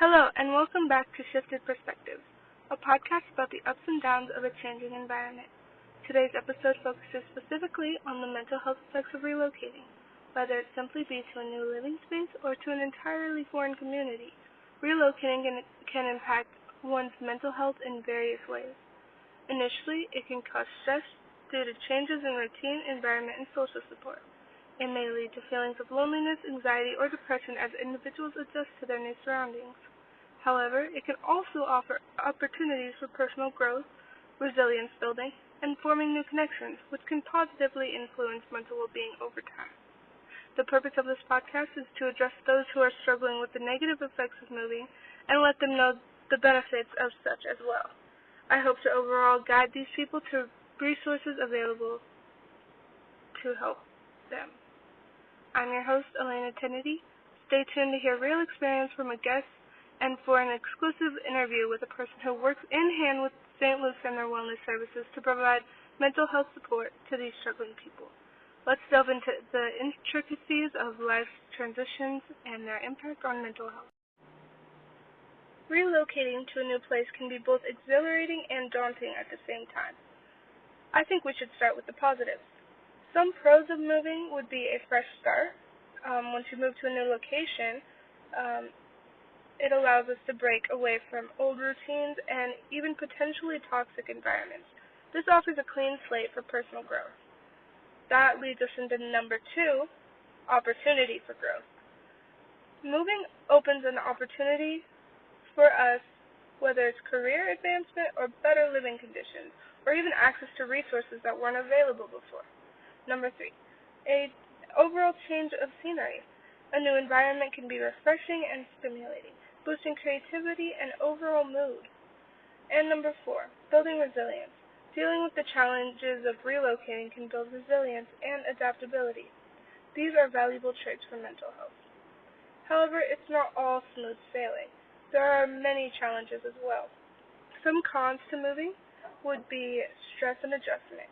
Hello, and welcome back to Shifted Perspectives, a podcast about the ups and downs of a changing environment. Today's episode focuses specifically on the mental health effects of relocating, whether it simply be to a new living space or to an entirely foreign community. Relocating can impact one's mental health in various ways. Initially, it can cause stress due to changes in routine, environment, and social support. It may lead to feelings of loneliness, anxiety, or depression as individuals adjust to their new surroundings. However, it can also offer opportunities for personal growth, resilience building, and forming new connections, which can positively influence mental well-being over time. The purpose of this podcast is to address those who are struggling with the negative effects of moving and let them know the benefits of such as well. I hope to overall guide these people to resources available to help them. I'm your host, Elena Kennedy. Stay tuned to hear real experience from a guest and for an exclusive interview with a person who works in hand with St. Luke's and their wellness services to provide mental health support to these struggling people. Let's delve into the intricacies of life's transitions and their impact on mental health. Relocating to a new place can be both exhilarating and daunting at the same time. I think we should start with the positives. Some pros of moving would be a fresh start. Once you move to a new location, it allows us to break away from old routines and even potentially toxic environments. This offers a clean slate for personal growth. That leads us into number 2, opportunity for growth. Moving opens an opportunity for us, whether it's career advancement or better living conditions, or even access to resources that weren't available before. Number 3, an overall change of scenery. A new environment can be refreshing and stimulating, boosting creativity and overall mood. And number 4, building resilience. Dealing with the challenges of relocating can build resilience and adaptability. These are valuable traits for mental health. However, it's not all smooth sailing. There are many challenges as well. Some cons to moving would be stress and adjustment.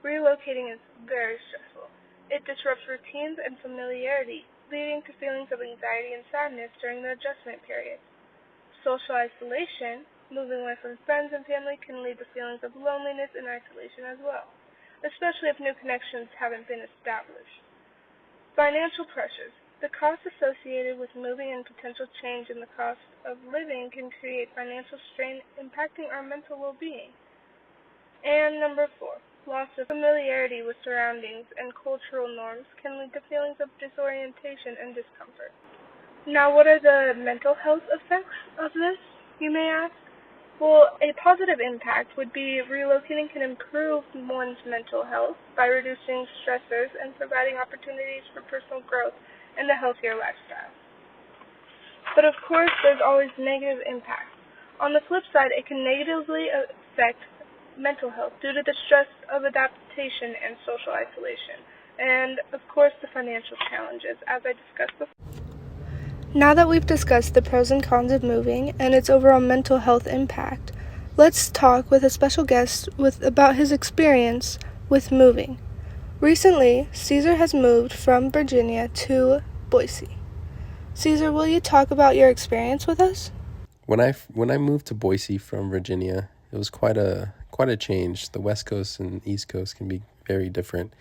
Relocating is very stressful. It disrupts routines and familiarity, leading to feelings of anxiety and sadness during the adjustment period. Social isolation, moving away from friends and family, can lead to feelings of loneliness and isolation as well, especially if new connections haven't been established. Financial pressures. The costs associated with moving and potential change in the cost of living can create financial strain, impacting our mental well-being. And number 4, loss of familiarity with surroundings and cultural norms can lead to feelings of disorientation and discomfort. Now, what are the mental health effects of this, you may ask? Well, a positive impact would be relocating can improve one's mental health by reducing stressors and providing opportunities for personal growth and a healthier lifestyle. But of course, there's always negative impacts. On the flip side, it can negatively affect mental health due to the stress of adaptation and social isolation, and of course the financial challenges, as I discussed before. Now that we've discussed the pros and cons of moving and its overall mental health impact, let's talk with a special guest about his experience with moving. Recently, Caesar has moved from Virginia to Boise. Caesar, will you talk about your experience with us? When I moved to Boise from Virginia, it was quite a change. The West Coast and East Coast can be very different.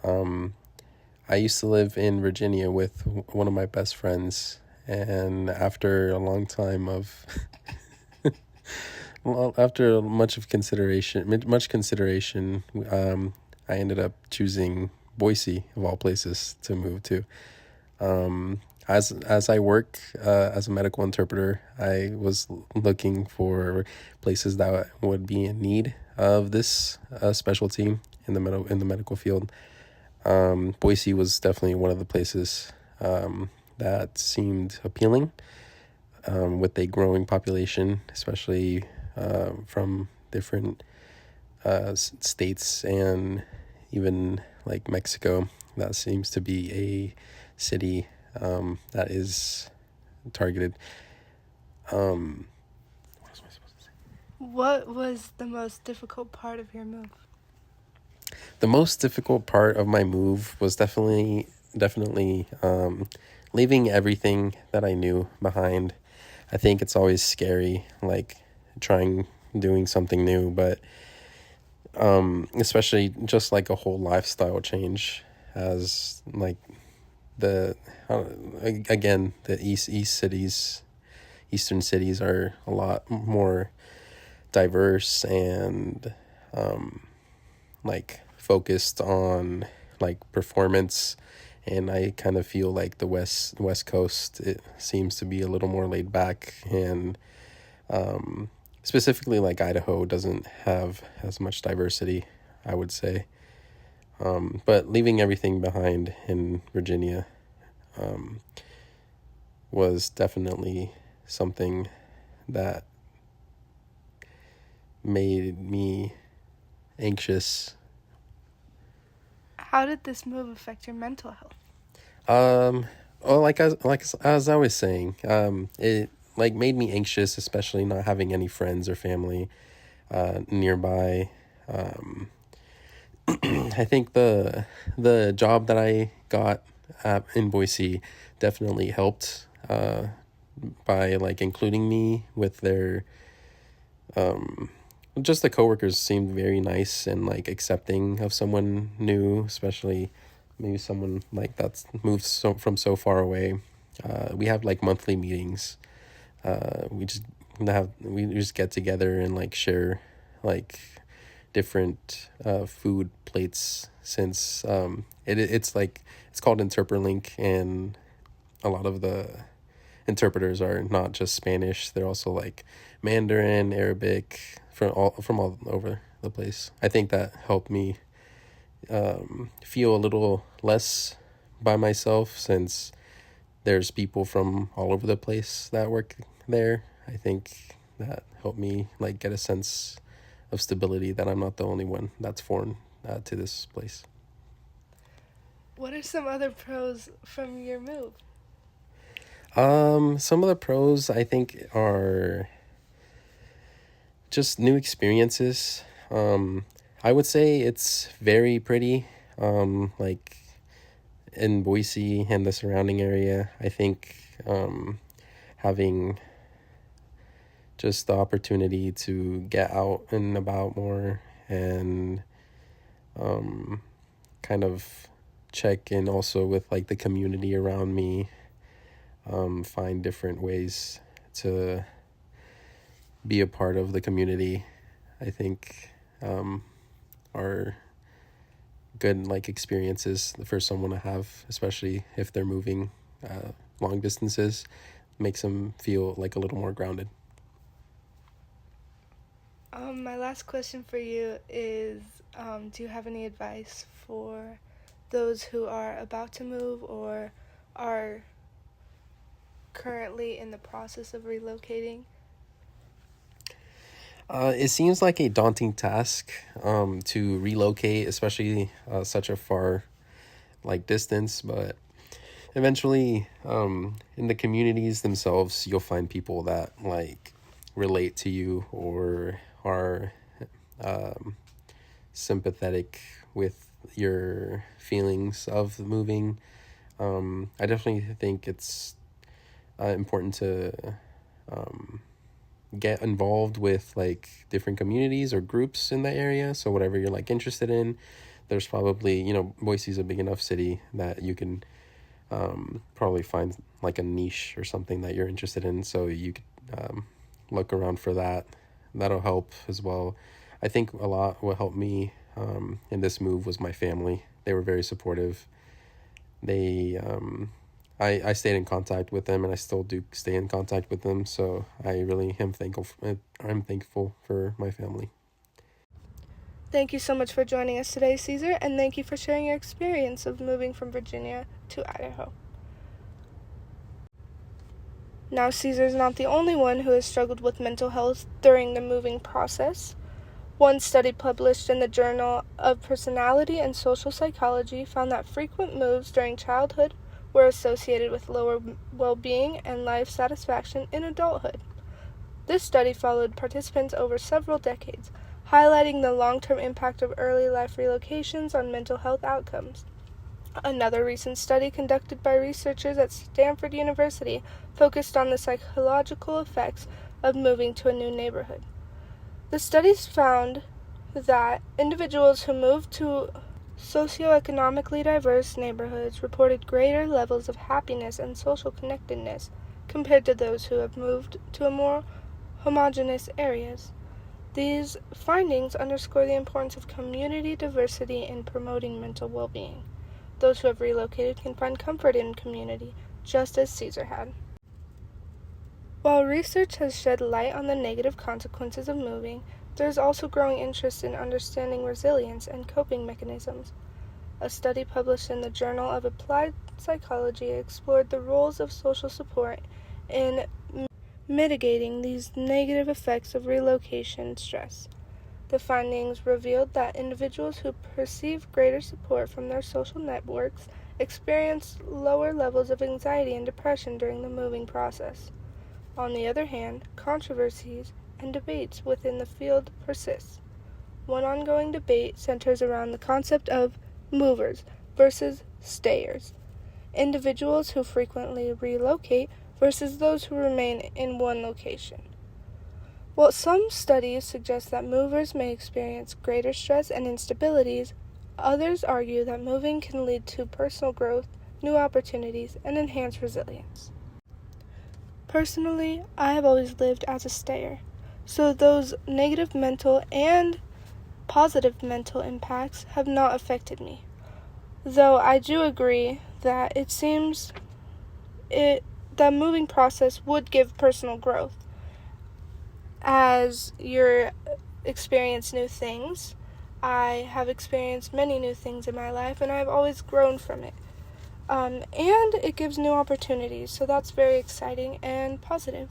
I used to live in Virginia with one of my best friends, and after a long time of after much consideration, I ended up choosing Boise of all places to move to. As I work as a medical interpreter, I was looking for places that would be in need of this specialty in the medical field. Boise was definitely one of the places that seemed appealing, with a growing population, especially from different states and even like Mexico. That seems to be a city that is targeted. What was I supposed to say? What was the most difficult part of your move? The most difficult part of my move was definitely leaving everything that I knew behind. I think it's always scary, like doing something new, but especially just like a whole lifestyle change, as like the again, the eastern cities are a lot more diverse and like focused on like performance, and I kind of feel like the west coast, it seems to be a little more laid back, and specifically like Idaho doesn't have as much diversity, I would say. But leaving everything behind in Virginia was definitely something that made me anxious. How did this move affect your mental health? Well, as I was saying, it like made me anxious, especially not having any friends or family nearby. I think the job that I got in Boise definitely helped by like including me with their just the coworkers seemed very nice and like accepting of someone new, especially maybe someone like that's moved from so far away. We have like monthly meetings. We just get together and like share like different food plates, since it's called Interprelink, and a lot of the interpreters are not just Spanish, they're also like Mandarin, Arabic, from all over the place. I think that helped me feel a little less by myself, since there's people from all over the place that work there. I think that helped me like get a sense of stability, that I'm not the only one that's foreign to this place. What are some other pros from your move? Some of the pros I think are just new experiences. I would say it's very pretty. Like in Boise and the surrounding area, I think having just the opportunity to get out and about more, and kind of check in also with like the community around me, find different ways to be a part of the community, I think are good like experiences for someone to have, especially if they're moving long distances. Makes them feel like a little more grounded. My last question for you is, do you have any advice for those who are about to move or are currently in the process of relocating? It seems like a daunting task to relocate, especially such a far like distance, but eventually in the communities themselves, you'll find people that like relate to you or are sympathetic with your feelings of moving. I definitely think it's important to get involved with like different communities or groups in the area. So whatever you're like interested in, there's probably, Boise's a big enough city that you can probably find like a niche or something that you're interested in. So you could look around for that. That'll help as well. I think a lot what helped me in this move was my family. They were very supportive. They I stayed in contact with them, and I still do stay in contact with them. So I really am thankful. I'm thankful for my family. Thank you so much for joining us today, Caesar, and thank you for sharing your experience of moving from Virginia to Idaho. Now, Caesar's not the only one who has struggled with mental health during the moving process. One study published in the Journal of Personality and Social Psychology found that frequent moves during childhood were associated with lower well-being and life satisfaction in adulthood. This study followed participants over several decades, highlighting the long-term impact of early life relocations on mental health outcomes. Another recent study conducted by researchers at Stanford University focused on the psychological effects of moving to a new neighborhood. The studies found that individuals who moved to socioeconomically diverse neighborhoods reported greater levels of happiness and social connectedness compared to those who have moved to more homogeneous areas. These findings underscore the importance of community diversity in promoting mental well-being. Those who have relocated can find comfort in community, just as Caesar had. While research has shed light on the negative consequences of moving, there is also growing interest in understanding resilience and coping mechanisms. A study published in the Journal of Applied Psychology explored the roles of social support in mitigating these negative effects of relocation stress. The findings revealed that individuals who perceive greater support from their social networks experienced lower levels of anxiety and depression during the moving process. On the other hand, controversies and debates within the field persist. One ongoing debate centers around the concept of movers versus stayers, individuals who frequently relocate versus those who remain in one location. While some studies suggest that movers may experience greater stress and instabilities, others argue that moving can lead to personal growth, new opportunities, and enhanced resilience. Personally, I have always lived as a stayer, so those negative mental and positive mental impacts have not affected me. Though I do agree that it seems the moving process would give personal growth as you experience new things. I have experienced many new things in my life, and I've always grown from it. And it gives new opportunities, so that's very exciting and positive.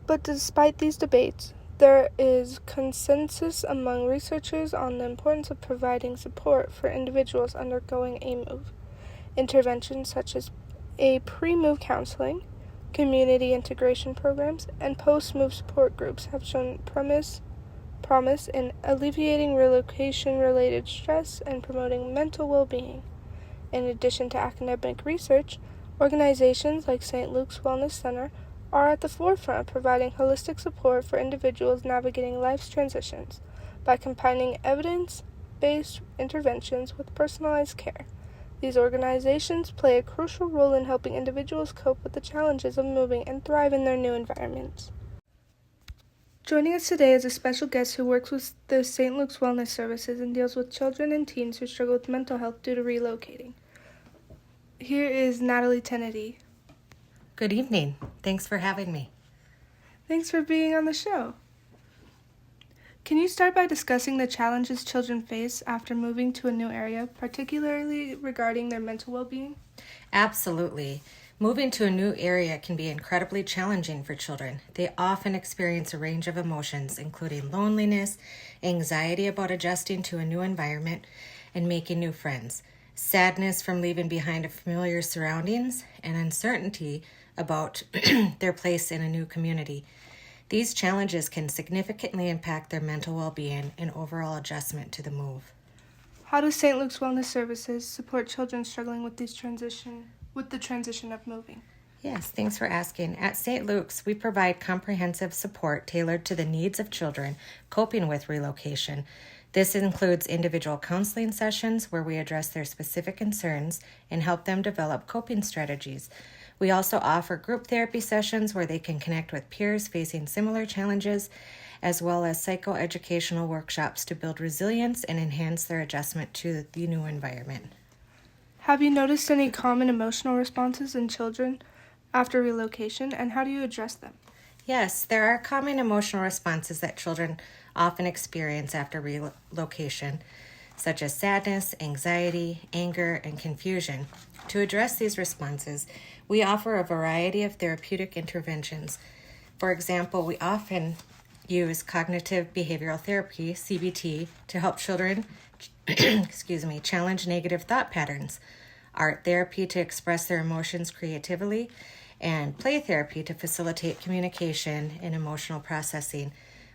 But despite these debates, there is consensus among researchers on the importance of providing support for individuals undergoing a move. Interventions such as pre-move counseling, community integration programs, and post-move support groups have shown promise in alleviating relocation-related stress and promoting mental well-being. In addition to academic research, organizations like St. Luke's Wellness Center are at the forefront of providing holistic support for individuals navigating life's transitions by combining evidence-based interventions with personalized care. These organizations play a crucial role in helping individuals cope with the challenges of moving and thrive in their new environments. Joining us today is a special guest who works with the St. Luke's Wellness Services and deals with children and teens who struggle with mental health due to relocating. Here is Natalie Tennedy. Good evening. Thanks for having me. Thanks for being on the show. Can you start by discussing the challenges children face after moving to a new area, particularly regarding their mental well-being? Absolutely. Moving to a new area can be incredibly challenging for children. They often experience a range of emotions, including loneliness, anxiety about adjusting to a new environment, and making new friends, sadness from leaving behind familiar surroundings, and uncertainty about their place in a new community. These challenges can significantly impact their mental well-being and overall adjustment to the move. How does St. Luke's Wellness Services support children struggling with the transition of moving? Yes, thanks for asking. At St. Luke's, we provide comprehensive support tailored to the needs of children coping with relocation. This includes individual counseling sessions where we address their specific concerns and help them develop coping strategies. We also offer group therapy sessions where they can connect with peers facing similar challenges, as well as psychoeducational workshops to build resilience and enhance their adjustment to the new environment. Have you noticed any common emotional responses in children after relocation, and how do you address them? Yes, there are common emotional responses that children often experience after relocation, such as sadness, anxiety, anger, and confusion. To address these responses, we offer a variety of therapeutic interventions. For example, we often use cognitive behavioral therapy, CBT, to help children challenge negative thought patterns, art therapy to express their emotions creatively, and play therapy to facilitate communication and emotional processing.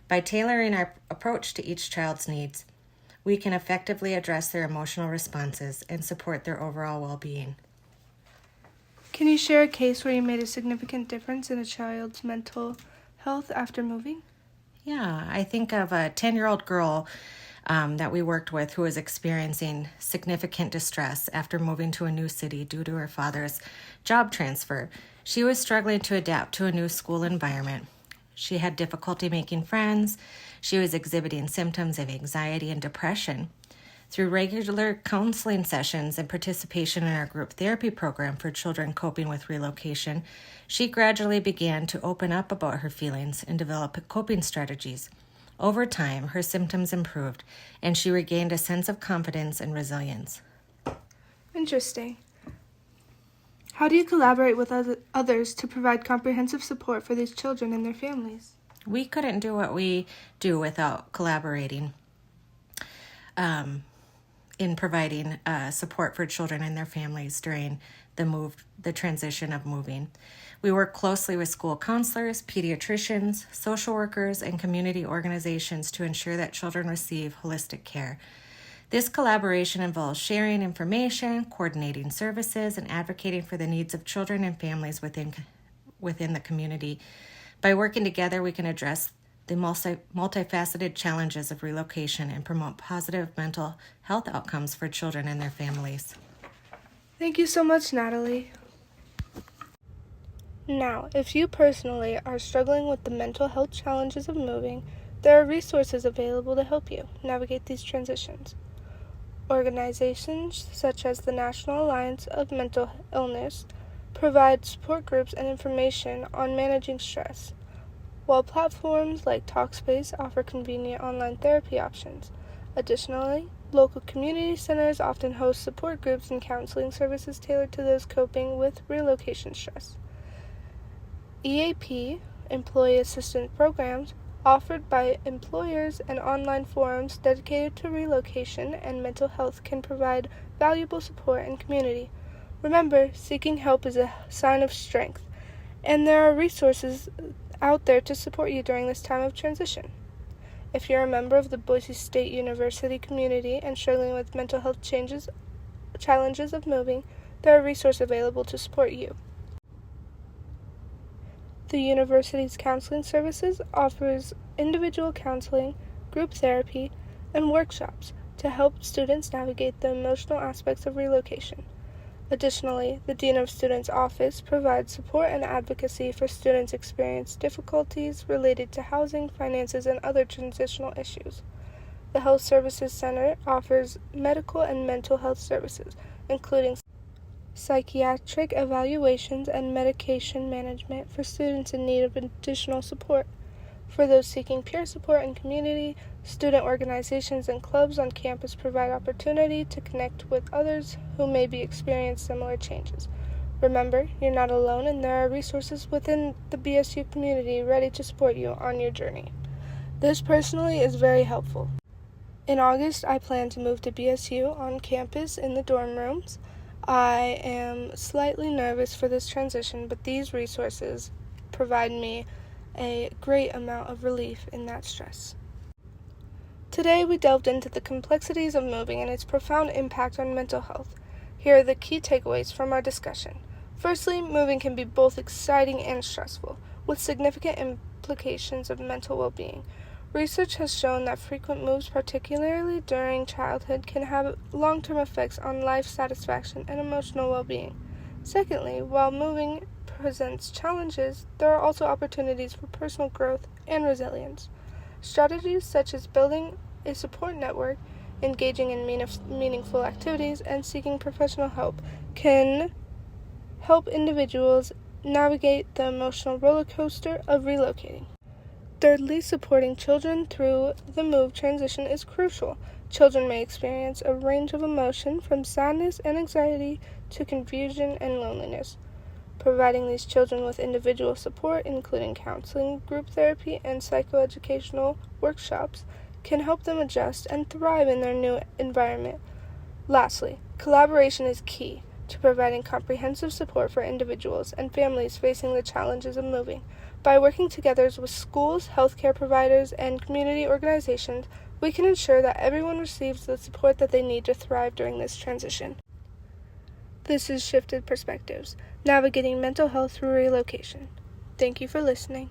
By tailoring our approach to each child's needs, we can effectively address their emotional responses and support their overall well-being. Can you share a case where you made a significant difference in a child's mental health after moving? Yeah, I think of a 10-year-old girl that we worked with who was experiencing significant distress after moving to a new city due to her father's job transfer. She was struggling to adapt to a new school environment. She had difficulty making friends. She was exhibiting symptoms of anxiety and depression. Through regular counseling sessions and participation in our group therapy program for children coping with relocation, she gradually began to open up about her feelings and develop coping strategies. Over time, her symptoms improved, and she regained a sense of confidence and resilience. Interesting. How do you collaborate with others to provide comprehensive support for these children and their families? We couldn't do what we do without collaborating in providing support for children and their families during the transition of moving. We work closely with school counselors, pediatricians, social workers, and community organizations to ensure that children receive holistic care. This collaboration involves sharing information, coordinating services, and advocating for the needs of children and families within the community. By working together, we can address the multifaceted challenges of relocation and promote positive mental health outcomes for children and their families. Thank you so much, Natalie. Now, if you personally are struggling with the mental health challenges of moving, there are resources available to help you navigate these transitions. Organizations such as the National Alliance of Mental Illness provide support groups and information on managing stress, while platforms like Talkspace offer convenient online therapy options. Additionally, local community centers often host support groups and counseling services tailored to those coping with relocation stress. EAP, Employee Assistance Programs, offered by employers and online forums dedicated to relocation and mental health can provide valuable support and community. Remember, seeking help is a sign of strength, and there are resources out there to support you during this time of transition. If you're a member of the Boise State University community and struggling with mental health challenges of moving, there are resources available to support you. The university's counseling services offers individual counseling, group therapy, and workshops to help students navigate the emotional aspects of relocation. Additionally, the Dean of Students' Office provides support and advocacy for students experiencing difficulties related to housing, finances, and other transitional issues. The Health Services Center offers medical and mental health services, including psychiatric evaluations and medication management for students in need of additional support. For those seeking peer support and community, student organizations and clubs on campus provide opportunity to connect with others who may be experiencing similar changes. Remember, you're not alone, and there are resources within the BSU community ready to support you on your journey. This personally is very helpful. In August, I plan to move to BSU on campus in the dorm rooms. I am slightly nervous for this transition, but these resources provide me a great amount of relief in that stress. Today, we delved into the complexities of moving and its profound impact on mental health. Here are the key takeaways from our discussion. Firstly, moving can be both exciting and stressful, with significant implications of mental well-being. Research has shown that frequent moves, particularly during childhood, can have long-term effects on life satisfaction and emotional well-being. Secondly, while moving presents challenges, there are also opportunities for personal growth and resilience. Strategies such as building a support network, engaging in meaningful activities, and seeking professional help can help individuals navigate the emotional roller coaster of relocating. Thirdly, supporting children through the move transition is crucial. Children may experience a range of emotion from sadness and anxiety to confusion and loneliness. Providing these children with individual support, including counseling, group therapy, and psychoeducational workshops, can help them adjust and thrive in their new environment. Lastly, collaboration is key. to providing comprehensive support for individuals and families facing the challenges of moving. By working together with schools, healthcare providers, and community organizations, we can ensure that everyone receives the support that they need to thrive during this transition. This is Shifted Perspectives, navigating mental health through relocation. Thank you for listening.